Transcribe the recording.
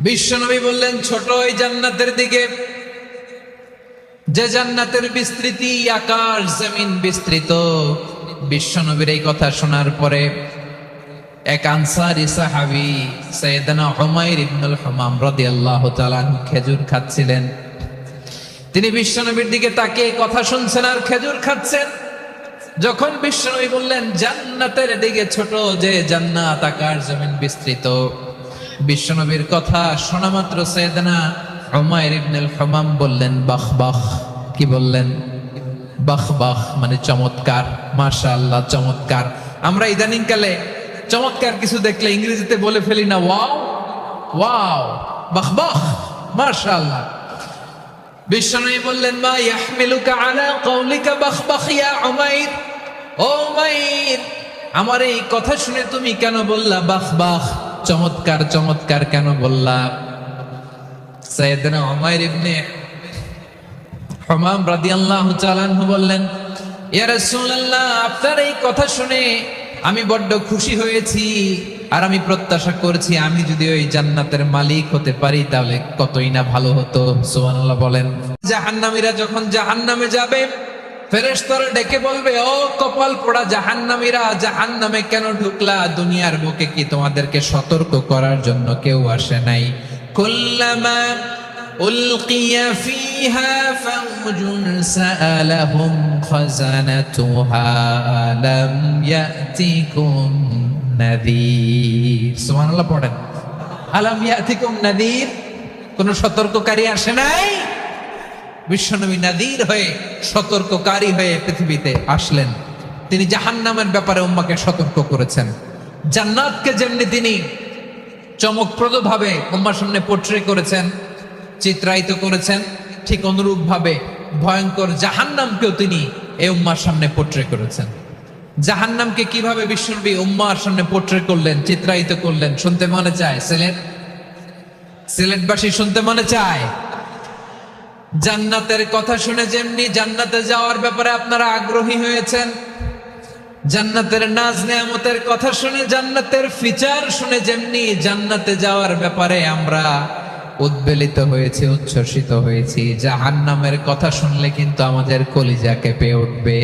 বিশ্বনবী বললেন, ছোট ওই জান্নাতের দিকে যে জান্নাতের বিস্তৃতি আকাশ জমিন বিস্তৃত। বিশ্বনবীর এই কথা শোনার পরে এক আনসারী সাহাবী সাইয়েদনা উমাইর ইবনুল হুমাম রাদিয়াল্লাহু তাআলা খেজুর খাচ্ছিলেন। তিনি বিশ্বনবীর দিকে তাকিয়ে কথা শুনছেন আর খেজুর খাচ্ছেন। যখন বিশ্বনবী বললেন জান্নাতের দিকে ছোট যে জান্নাত আকাশ জমিন বিস্তৃত, বিশ্বনবীর কথা শোনা মাত্র সাইয়েদনা উমাইর ইবনুল হুমাম বললেন বাহ বাহ। কি বললেন? বাহ বাহ, মানে চমৎকার, মাশাআল্লাহ, চমৎকার। আমরা ইদানিং কালে চমৎকার কিছু দেখলে ইংরেজিতে বলে ফেলি না ওয়াও ওয়াও, বাহ বাহ, মাশাআল্লাহ। বিশ্বনবী বললেন মা ইয়াহমিলুকা আলা কওলিকা বাহ বাহ ইয়া উমাইর। ও উমাইর, আমার এই কথা শুনে তুমি কেন বললা বাহ বাহ, চমৎকার চমৎকার কেন বললা? সাইয়েদনা উমাইর ইবনে হুমাম রাদিয়াল্লাহু তাআলা আনহু বললেন, ইয়া রাসূলুল্লাহ, আপনার এই কথা শুনে আমি বড্ড খুশি হয়েছি আর আমি প্রত্যাশা করছি আমি যদি ওই জান্নাতের মালিক হতে পারি তাহলে কতই না ভালো হতো। সুবহানাল্লাহ বলেন। জাহান্নামীরা যখন জাহান্নামে যাবে, ফেরেশতারা ডেকে বলবে, ও কপাল পোড়া জাহান্নামীরা, জাহান্নামে কেন ঢুকলা? দুনিয়ার বুকে কি তোমাদেরকে সতর্ক করার জন্য কেউ আসে নাই? কুল্লামা উলকিয়া ফিহা ফাওজুন সাআলাহুম খাযানাতুহা আলাম ইয়াতিকুম নাযীর। সুবহানাল্লাহ পড়েন। আলাম ইয়াতিকুম নাযীর, কোন সতর্ককারী আসে নাই? বিশ্বনবী নাযীর হয়ে, সতর্ককারী হয়ে পৃথিবীতে আসলেন। তিনি জাহান্নামের ব্যাপারে উম্মাহকে সতর্ক করেছেন। জান্নাতকে যেমনি তিনি চমকপ্রদভাবে উম্মার সামনে পোট্রে করেছেন, চিত্রায়িত করেছেন, ঠিক অনুরূপ ভাবে ভয়ঙ্কর জাহান্নামকেও তিনি এই উম্মার সামনে পোট্রে করেছেন। জাহান্নামকে কিভাবে বিশ্বনবী উম্মার সামনে পোট্রে করলেন, চিত্রায়িত করলেন, শুনতে মনে চায়? সিলেটবাসী শুনতে মনে চায়? জান্নাতের কথা শুনে যেমনি জান্নাতে যাওয়ার ব্যাপারে আপনারা আগ্রহী হয়েছেন, জান্নাতের নাজ নেয়ামতের কথা শুনে, জান্নাতের ফিচার শুনে যেমনি জান্নাতে যাওয়ার ব্যাপারে আমরা উদ্বেলিত হয়েছি, উচ্ছ্বসিত হয়েছি, জাহান্নামের কথা শুনলে কিন্তু আমাদের কলিজা কেঁপে উঠবে।